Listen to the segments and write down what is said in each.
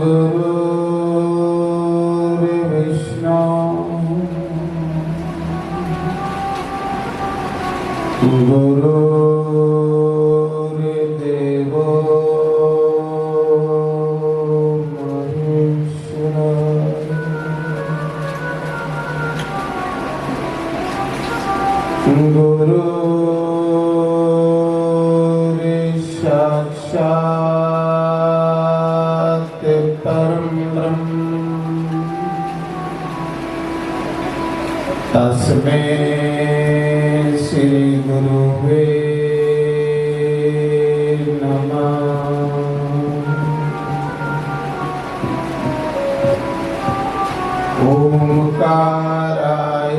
गुरुर्विष्णु गुरुर्देवो साक्षात् परं ब्रह्म तस्मै श्री गुरुवे नमः। ओंकाराय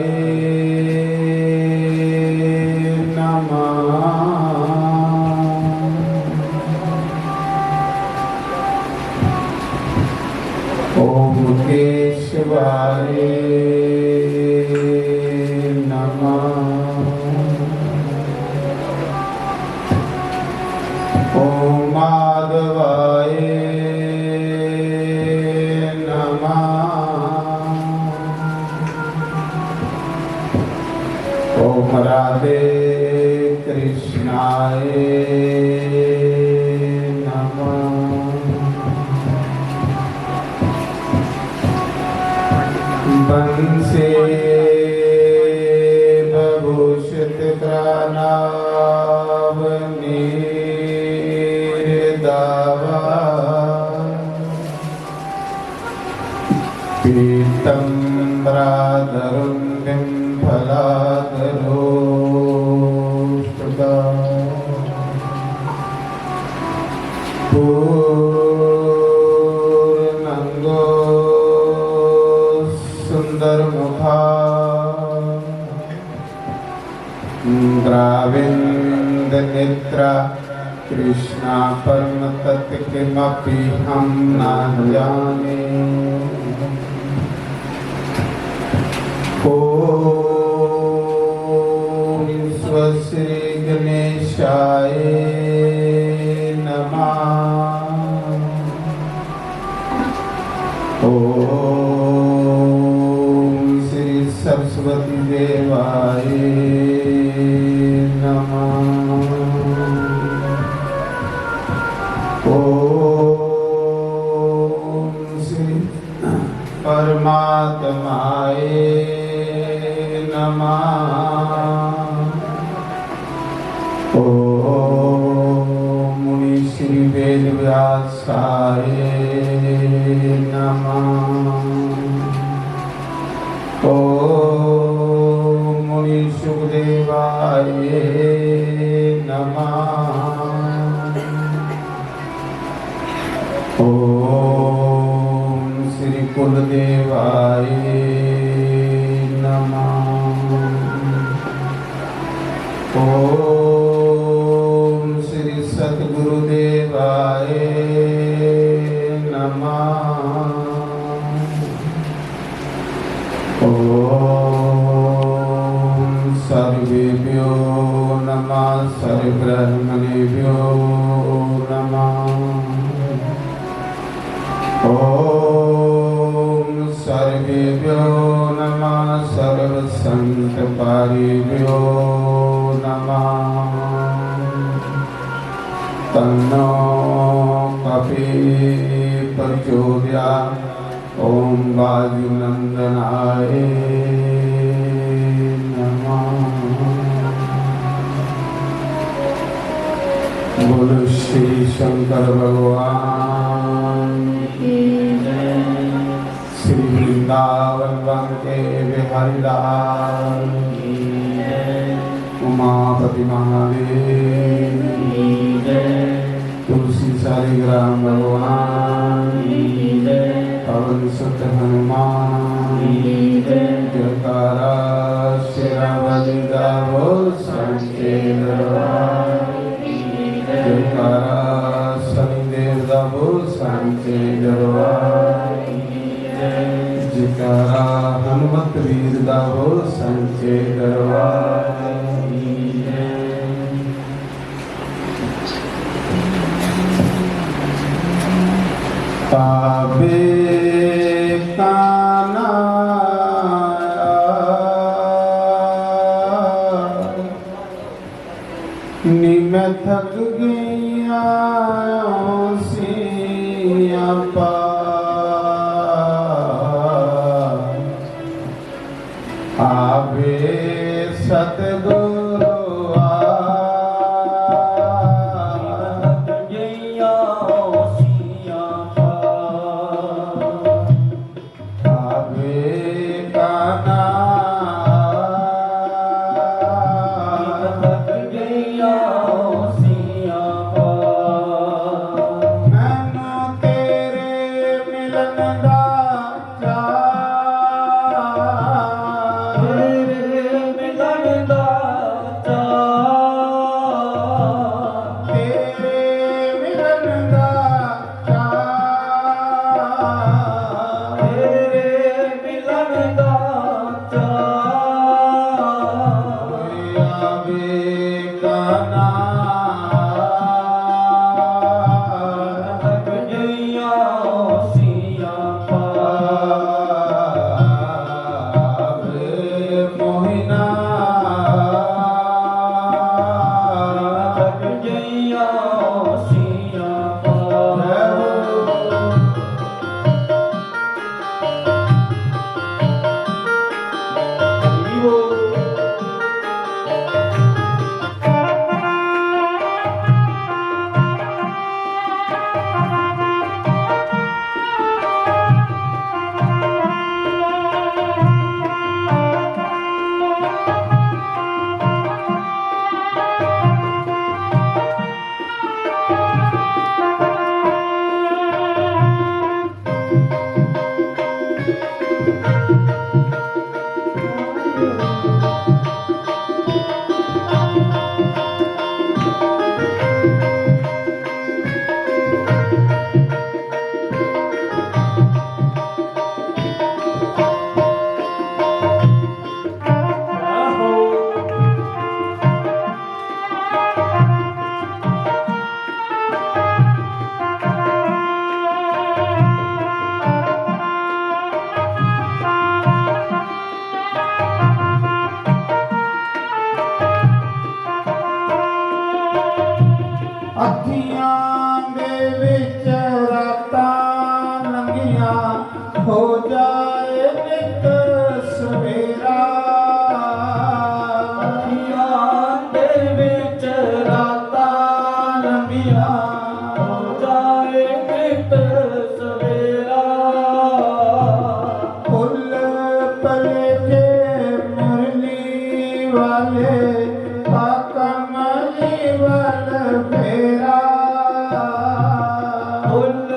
केशवाय नमः। ओम माधवाय नमः। ओम राधे कृष्णाय बंसे भभूषित प्राणावनीर्दावा पीतम्बराधरुण्डिं फलाधरोष्टदा पूर्णंगो सुंदरमुखा द्राविन्द नेत्रा कृष्णा परम तत् किमपि हम न जाने। ओम स्वश्री गणेशाय नमः। सरस्वती देवाय नमः। ओम श्री परमात्माय नमः। ओम मुनि श्री वेद व्यासाय नमः। ओम मुनि सुखदेवाय नमः। ओम श्री कुलदेवाय नमः। ओम श्री सद्गुरुदेवाय नमः। ओम सर्वेभ्यो नमः सर्वब्रह्मणेभ्यो नमः। ओम सर्वेभ्यो नमः सर्वसंतपारिभ्यो नमः। तन्नो कपिः प्रचोदयात्। ओम वायुनंदनाय नमः। बोलो श्री शंकर भगवान की जय। श्री वृंदावन के बिहारी लाल की जय। उमापति महादेव की जय। तुलसी शालिग्राम भगवान की जय। पवन सुत हनुमान जयकारा शेरावाली गावो संके दरबार। जयकारा शनिदेव गावो संके दरबार। जयकारा हनुमत वीर गावो संके दरबार। पावे काना नी मैं थक गया सिया पा आवे सतगुरु ਅੱਖੀਆਂ ਦੇ ਵਿੱਚ ਰਾਤਾਂ ਲੰਘੀਆਂ ਹੋ ਜਾਏ ਨਿਤ ਸਵੇਰਾ ਅੱਖੀਆਂ ਦੇ ਵਿੱਚ ਰਾਤਾਂ ਲੰਘੀਆਂ ਹੋ ਜਾਏ ਨਿਤ ਸਵੇਰਾ ਫੁੱਲ ਪਲਕੇ ਮੁਰਲੀ ਵਾਲੇ ਕਮਲੀ ਵੱਲ ਫੇਰਾ ਫੁੱਲ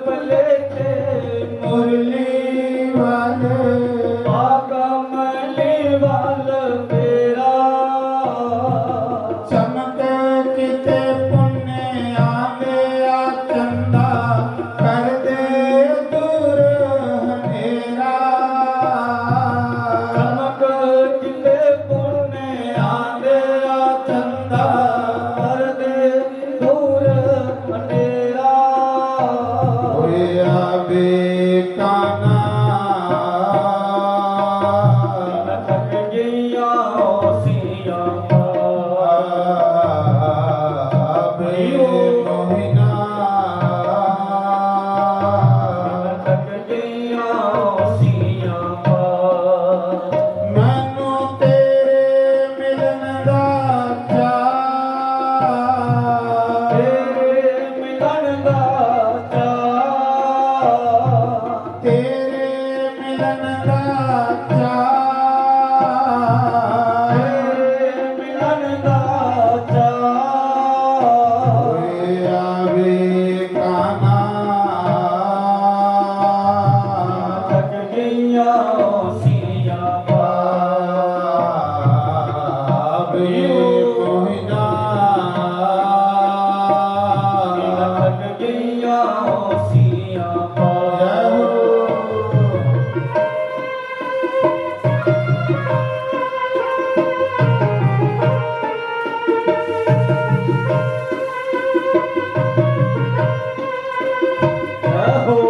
ਪਲੇਟੇ ਮੁਰਲੀ ਵਾਲੇ ਕਮਲੀ ਵੱਲ ਫੇਰਾ ਚਮਕ ਕਿਤੇ ਪੁੰਨਿਆਂ ਦੇ ਆ ਚੰਦਾ ਕਰਦੇ ਦੂਰ ਹਨੇਰਾ ਚਮਕ ਕਿਤੇ ਪੁੰਨਿਆਂ ਦੇ ਆ ਚੰਦਾ ਕਰਦੇ ਦੂਰ ਹਨੇਰਾ ਹੋਇਆ ਬੇਕਾਨਾ ਥੱਕ ਗਈਆਂ ਸੀਆਂ ਬੇ ਮੋਹਿਨਾ ਥੱਕ ਗਈਆਂ ਸੀਆਂ ਮੈਨੂੰ ਤੇਰੇ ਮਿਲਣ ਦਾ ਚਾਅ ਤੇਰੇ ਮਿਲਣ ਦਾ ਚਾਅ ਤੇਰੇ ਮਿਲਣ ਦਾ ਚਾਅ ਤੇਰੇ ਮਿਲਣ ਦਾ ਚਾਅ ਹੋਇਆ ਬੇਕਾਨਾ ਥੱਕ ਗਈਆਂ ਸੀਆਂ ਬੇ ਮੋਹਿਨਾ ਥੱਕ ਗਈਆਂ ਸੀਆਂ ਹੋ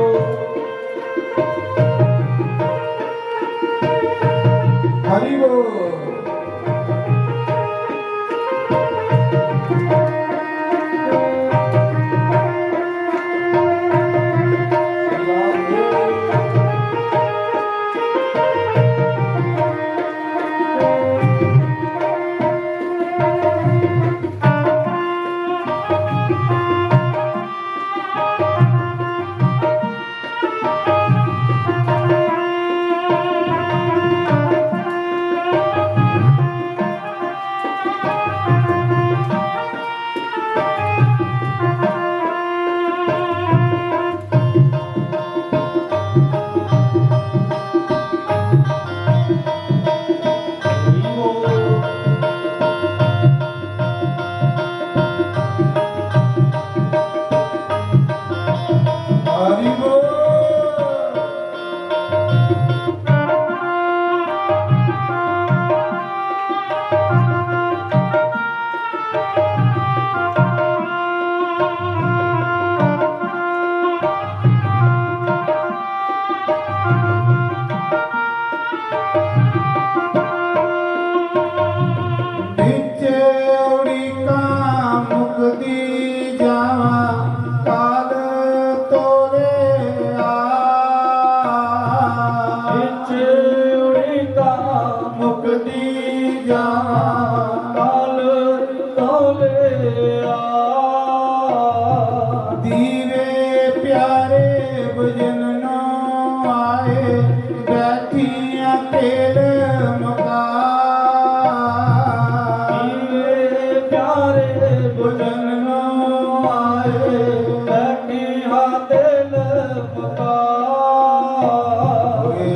ਮੇਰਾ ਦਿਲ ਪੁਕਾਰ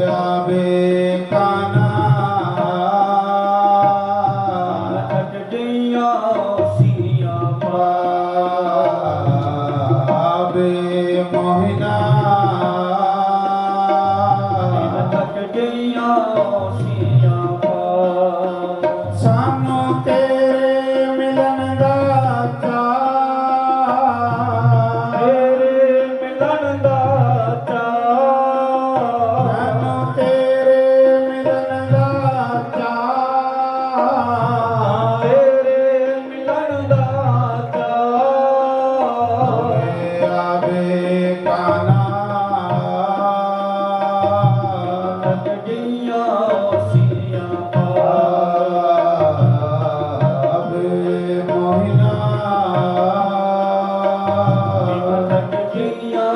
ਆਵੇ ਕਾਨਾ ਥੱਕ ਗਈਆਂ ਸੀਆਂ ਆਵੇ ਮੋਹਿਨਾ ਥੱਕ ਗਈਆਂ ਸੀਆਂ ਸਾਨੂੰ ਤੇਰੇ ਮਿਲਣ ਦਾ ਚਾਅ ਤੇਰੇ ਮਿਲਣ ਦਾ ਚਾਅ ਸਾਨੂੰ ਤੇਰੇ ਮਿਲਣ ਦਾ ਚਾਅ ਤੇਰੇ ਮਿਲਣ ਦਾ ਚਾਅ ਆਵੇ ਕਾਨਾ ਥੱਕ ਗਈਆਂ ਸੀਆਂ ਆਵੇ ਮੋਹਿਨਾ ਥੱਕ ਗਈਆਂ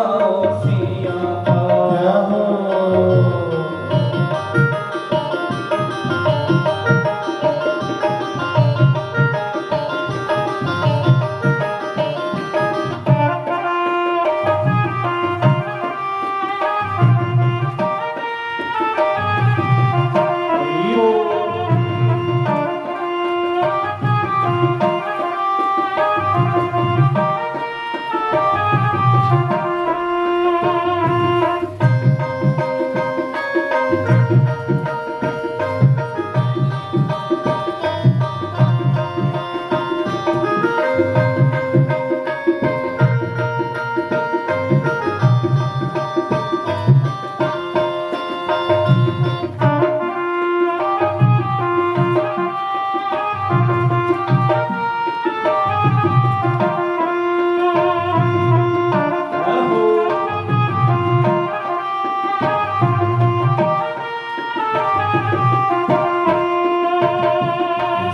ਸੀਆਂ ਜੈ ਹੋ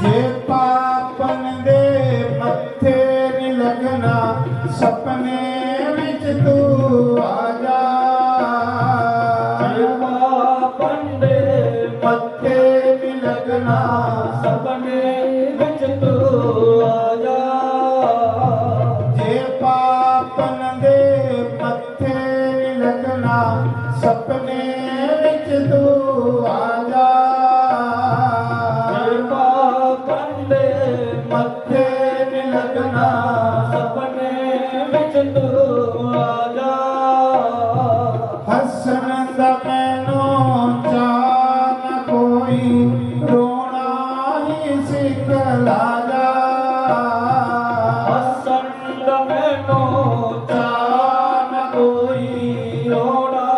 ਜੇ ਪਾਪਨ ਦੇ ਮੱਥੇ ਨੀ ਲੱਗਣਾ ਸੁਪਨੇ ਵਿੱਚ ਤੂੰ ਆ ਜਾ ਜੇ ਪਾਪਨ ਦੇ ਮੱਥੇ ਨੀ ਲੱਗਣਾ ਸੁਪਨੇ ਵਿੱਚ ਤੂੰ ਆ ਜਾ ਜੇ ਪਾਪਨ ਦੇ ਮੱਥੇ ਨੀ ਲੱਗਣਾ ਸੁਪਨੇ ਵਿੱਚ ਤੂੰ ਆ ਜਾ ਮੱਥੇ ਨੀ ਲੱਗਣਾ ਸੁਪਨੇ ਵਿੱਚ ਤੂੰ ਆ ਜਾ ਹੱਸਣ ਦਾ ਮੈਨੂੰ ਚਾਅ ਨਾ ਕੋਈ ਰੋਣਾ ਹੀ ਸਿੱਖ ਲਾ ਜਾ ਹੱਸਣ ਦਾ ਮੈਨੂੰ ਚਾਅ ਨਾ ਕੋਈ ਰੋਣਾ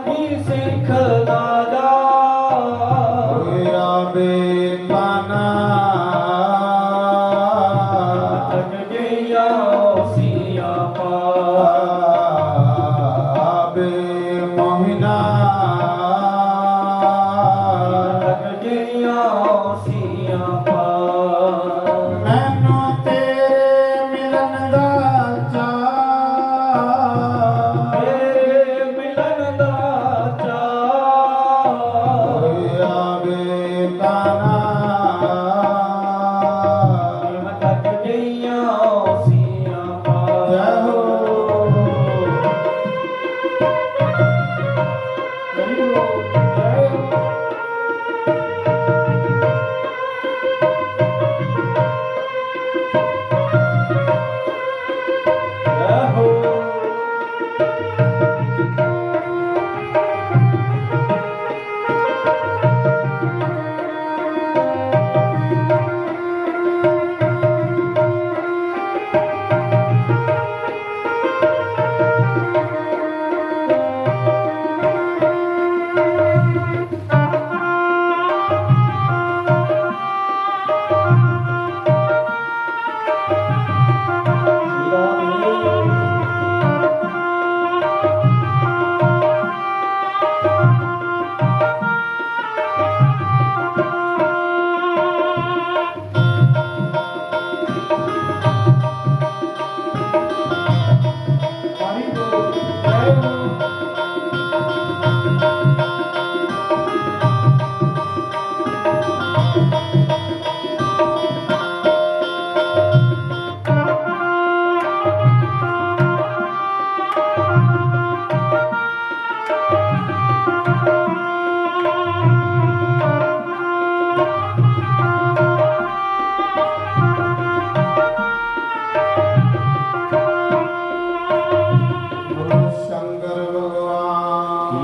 ਹੀ ਸਿੱਖ ਲਾ ਜਾ ਆਵੇ ਕਾਨਾ ਆਵੇ ਮੋਹਿਨਾ ਥੱਕ ਗਈਆਂ ਸੀਆਂ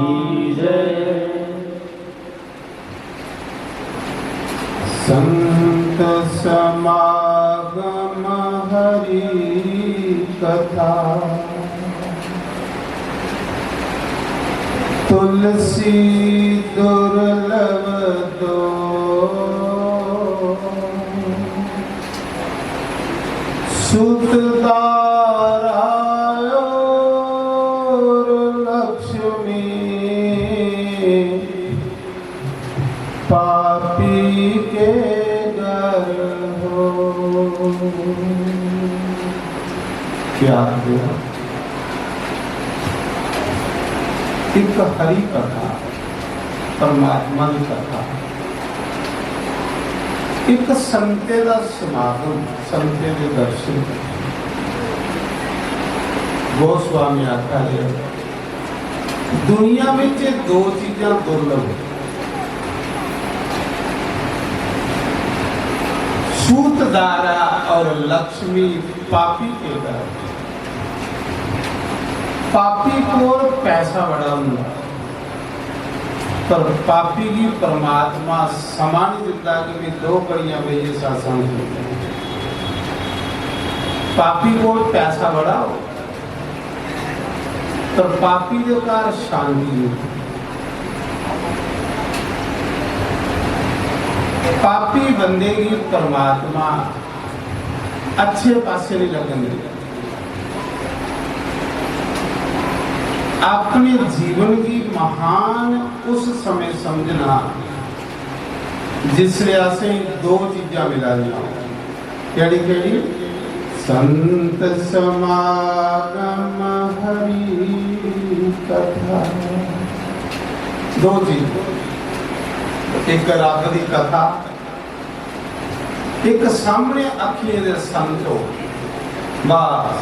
की जय। संत समागम हरि कथा, तुलसी दुर्लभ दो, सुतदारायो लक्ष्मी, पापी के घर हो। क्या हुआ? एक हरि कथा, परमात्मा की कथा, एक संते का समागम, संते के दर्शन। गोस्वामी आखा है दुनिया में दो चीज़ां दुर्लभ है, सूतदारा और लक्ष्मी पापी के घर। पापी को पैसा बड़ा होता, पर पापी की परमात्मा समान जिंदगी में दो कड़ियां में ये सत्संग होते हैं। पापी को पैसा बड़ा हो, पर पापी के कार शांति नहीं। पापी बंदे की परमात्मा अच्छे पासे नहीं लगेंगे। अपने जीवन की महान उस समय समझना जिस लिहाज से दो चीज़ां मिला दिया। केड़ी केड़ी? संत समागम हरि कथा। दो चीज, एक रब की कथा, एक सामने अखियां दे संत हो। बस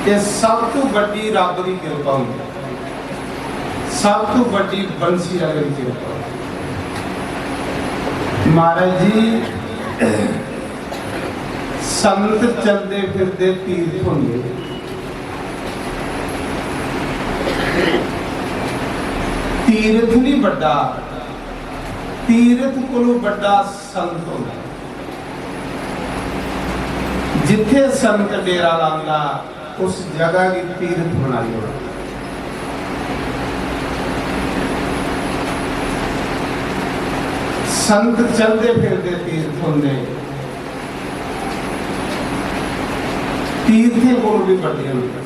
ये सब तो बड़ी रब की कृपा होती, सब तो बड़ी बंसी वाले की कृपा। महाराज जी संत चलते फिरते तीर्थ होंगे, तीर्थ नहीं बड़ा, तीर्थ कोलों बड़ा संत होंगे। जिथे संत डेरा लांदा उस जगह की तीर्थ बनाई हो। संत चलते फिरते तीर्थ होंगे, तीर्थे को भी बड़े होंगे।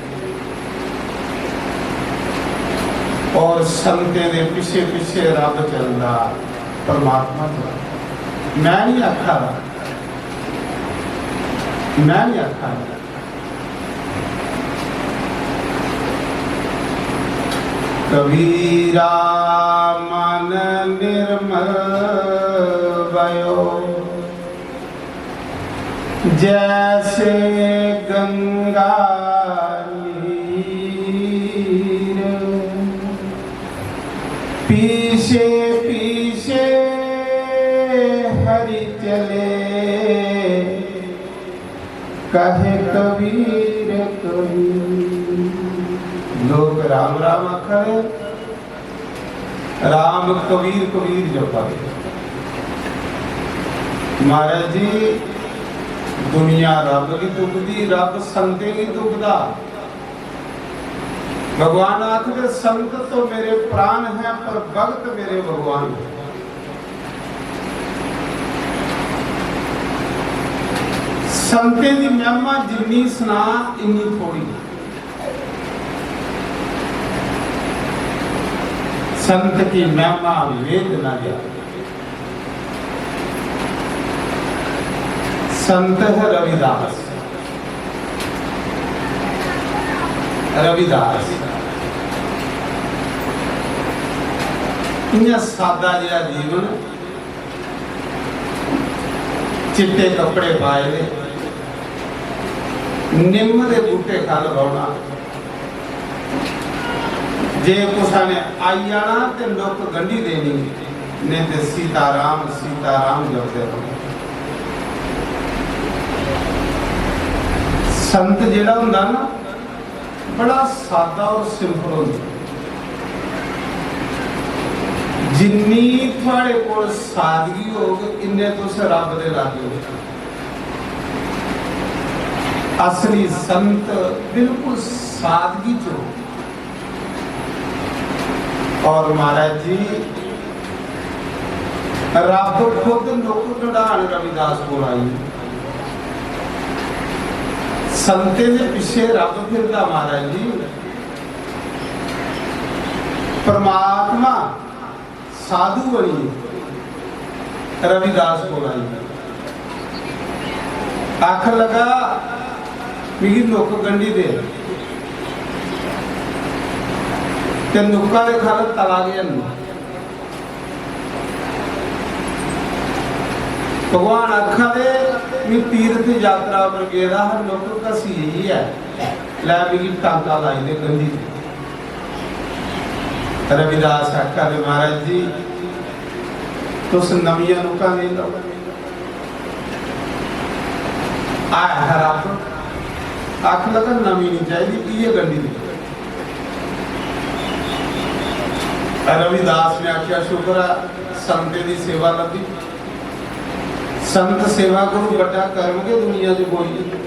और संते ने पीछे पीछे रब चलता, परमात्मा चलता। मैं नहीं आखा, मैं नहीं आखा। कबीरा मन निर्मल भयो, जैसे गंगा नीर, पीछे पीछे हरि चले, कहे कबीर कबीर। लोग राम राम अखरे, राम कबीर कबीर जपा। महाराज जी दुनिया रब की दुखदी, रब संते की दुखदा। भगवान आखिर संत तो मेरे प्राण है, पर भक्त मेरे भगवान है। संते की महिमा जिन्नी सुना इन्नी थोड़ी। संत की महिमा वेद न जाए। संत है रविदास। रविदास इन्ना सादा जिहा जीवन, चिट्टे कपड़े पाए, निम्म के बूटे खल रौना। जे कुछ ने आई जाना तो लोग गंढी देनी, नहीं तो सीताराम सीताराम जपते रहो। संत जिहड़ा हुंदा ना बड़ा सादा और सिंपल होंदा। जिन्नी थोड़े कोल सादगी होग इन्ने तुस रब दे लागे हो। असली संत बिल्कुल सादगी च हो। और महाराज जी रब खुद नुक कढ़ाण रविदास को आई। संते दे पिछे रब फिरदा महाराज जी। परमात्मा साधु बनी रविदास को आई। आख लगा मिगी नुक गंढी दे ते नुक्का दे खल तला गया। भगवान आखा दे मी तीर्थ यात्रा पर गया नुक कसी ही है लै मिगी टांका लाई दे गंढी। रविदास आखा दे महाराज जी तुस नवियां नुक्का नहीं लो। आया रब आख लगा नवी नहीं चाहिए ये गंढी दी। रविदास ने आख्या शुक्र है संत की सेवा लगी। संत सेवा करो बड़ा कर्म के दुनिया च कोई नहीं।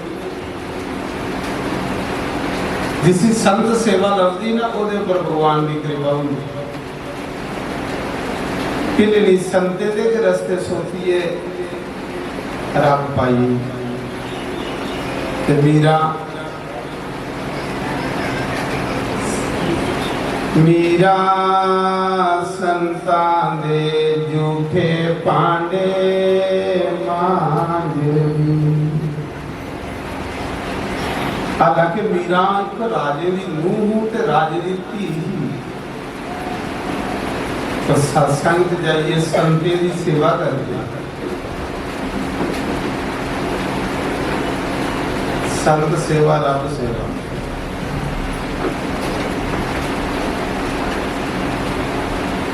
जिसी संत सेवा लगती ना वो भगवान की कृपा होगी। किले संते दे रस्ते सोचिए रब पाई ते मीरा मीरा संतां दे झूठे पांडे मांजरी। हालांकि मीरा एक राजे की नूह ते राजे की धी तो सत्संग जाइए संते की सेवा करते। संत सेवा रब सेवा।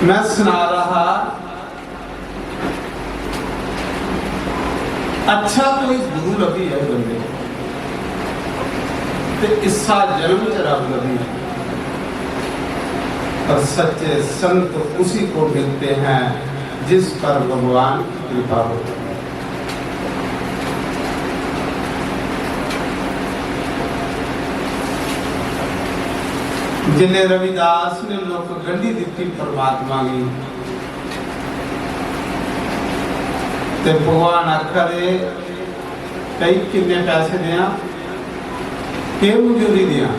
मैं सुना रहा अच्छा कोई गुरु लगी है बंदे ते इसा जन्म च रब लगी है। और सच्चे संत उसी को मिलते हैं जिस पर भगवान की कृपा होती है। जिन्हें रविदास ने लोक गंढी दी परमात्मा की ते भगवान आखा दे कई किन्ने पैसे दिया के मंजूरी दिया।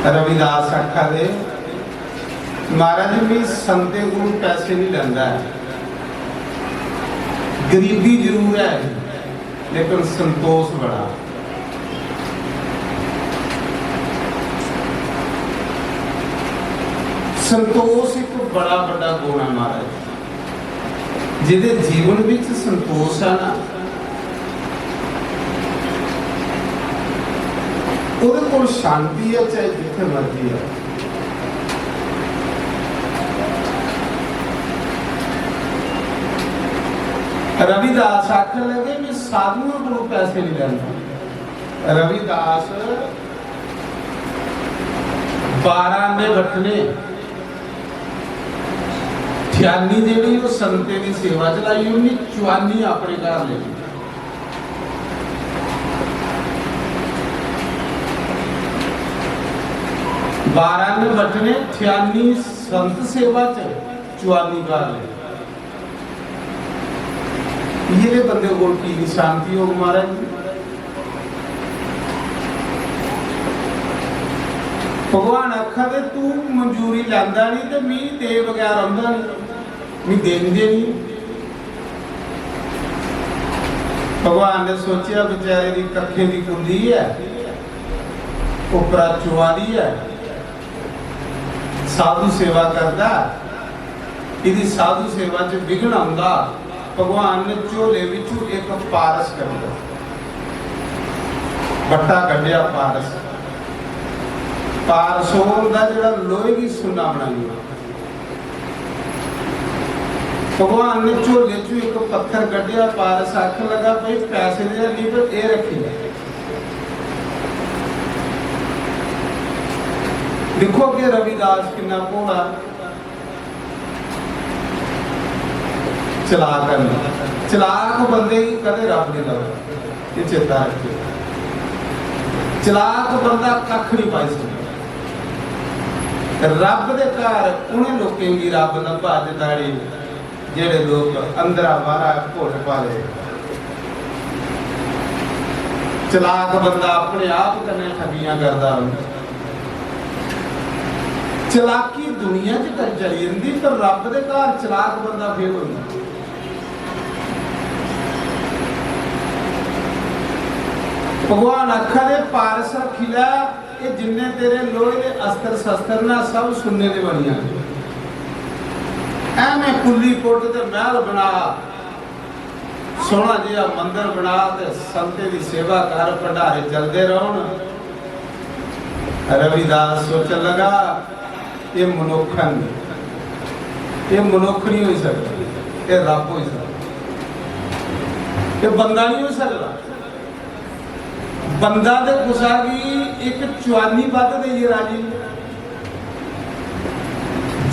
रविदास आखा दे महाराज भी संते को पैसे नहीं लेंदा है। गरीबी जरूर है लेकिन संतोष बड़ा। संतोष एक बड़ा बड़ा गुण है महाराज। जिहदे जीवन विच संतोष है ना उहदे कोल शांति है चाहे जिथे मर्जी है। रविदास आखन लगे मैं साधुओं को पैसे नहीं लेना। रविदास 12 ने बटने ठियानी जी वो संते की सेवा चलाई उन्हें चुआनी अपने घर ले। बारह ने बटने ठियानी संत सेवा च चुआनी घर ले। ये बंदे को की शांति हो महाराज। भगवान आखा दे तू मंजूरी लैंदा नहीं तो मी दे बगैर आंदा नहीं। मैं देंदे नहीं। भगवान ने सोचा बेचारे की कखे की कुंडी है उपरा चुआरी है साधु सेवा करता यदि साधु सेवा च विघ्न आंदा भगवान ने झोले विचों एक पारस कर दिया। बट्टा कढ़िया पारस पारसों का जो लोहे की सुन्ना बनाई। भगवान ने झोले चो एक पत्थर कढ़िया पारस आख लगा भाई पैसे दे नहीं पर ये रखी। देखो कि रविदास कितना भोला ਚਲਾਕ ਹਨ। ਚਲਾਕ ਬੰਦੇ ਹੀ ਕਦੇ ਰੱਬ ਨਹੀਂ ਲੱਗਦਾ, ਇਹ ਚੇਤਾ ਰੱਖਿਓ। ਚਲਾਕ ਬੰਦਾ ਕੱਖ ਨਹੀਂ ਪਾਈ ਸਕਦਾ। ਰੱਬ ਦੇ ਘਰ ਉਹਨੇ ਲੋਕਾਂ ਦੀ ਰੱਬ ਨਾ ਪਾ ਦਿੱਤਾੜੀ ਜਿਹੜੇ ਲੋਕ ਅੰਦਰਾ ਬਾਹਰਾ ਘੋਟ ਪਾ ਲਏ। ਚਲਾਕ ਬੰਦਾ ਆਪਣੇ ਆਪ ਕਨੇ ਠੱਗੀਆਂ ਕਰਦਾ। ਚਲਾਕੀ ਦੁਨੀਆ 'ਚ ਕਰ ਚਲੀ ਜਾਂਦੀ, ਪਰ ਰੱਬ ਦੇ ਘਰ ਚਲਾਕ ਬੰਦਾ ਫੇਲ ਹੋ ਜਾਂਦਾ। भगवान आखा दे पारस रखी लै, ये जिन्ने तेरे लोहे के अस्त्र शस्त्र ना सब सुनने दे बनिया। ऐवें कुली पुट ते महल बना, सोहना जिहा मंदिर बना ते संते दी सेवा कर, भंडारे चलते रहन। रविदास सोचन लगा ये मनुख नहीं हो सकता, ये रब हो सकता, ये बंदा नहीं हो सकता। बंदा दे गुस्सा की एक चुआनी बद देइए राजी,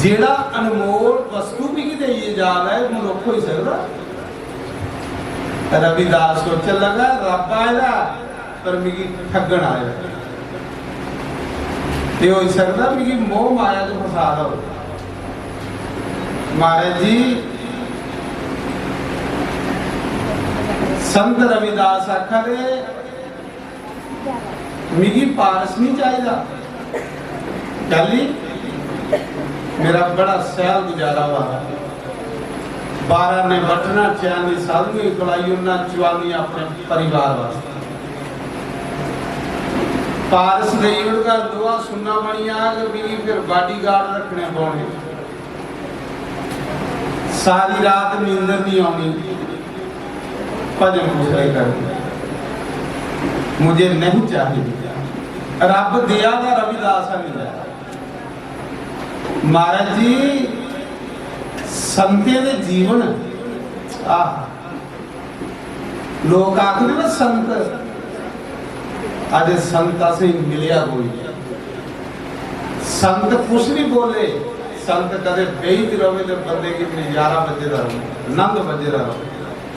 जेड़ा अनमोल वस्तु भी की देइए जाद है मनुख हो सकता। रविदास सोचन लगा रब आया पर मिगी ठगन आया, ये हो सकता मिगी मोह माया च फसा दो। महाराज जी संत रविदास आखा दे मिगी पारस नहीं चाहिए, गली मेरा बड़ा सैल गुजारा हुआ। 12 ने बटना चांदी साधवी खिलाई उन्ना चुआनी अपने परिवार वास्ते। पारस देवड़ का दुआ सुनना बनिया कि मिगी फिर बॉडीगार्ड रखने पौने, सारी रात नींदर नहीं आनी, भजन पूछे करनी मुझे नहीं चाहिए। रब दिया था रविदास मिला। महाराज जी संते दे जीवन लोग आखते ना संत, अज संत असें मिलिया कोई संत कुछ नहीं बोले। संत कदे बेही रहे तो बंदे की नजारा बजे रहे, आनंद बजे रहे।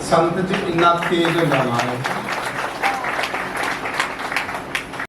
संत च इन्ना तेज होंदा महाराज।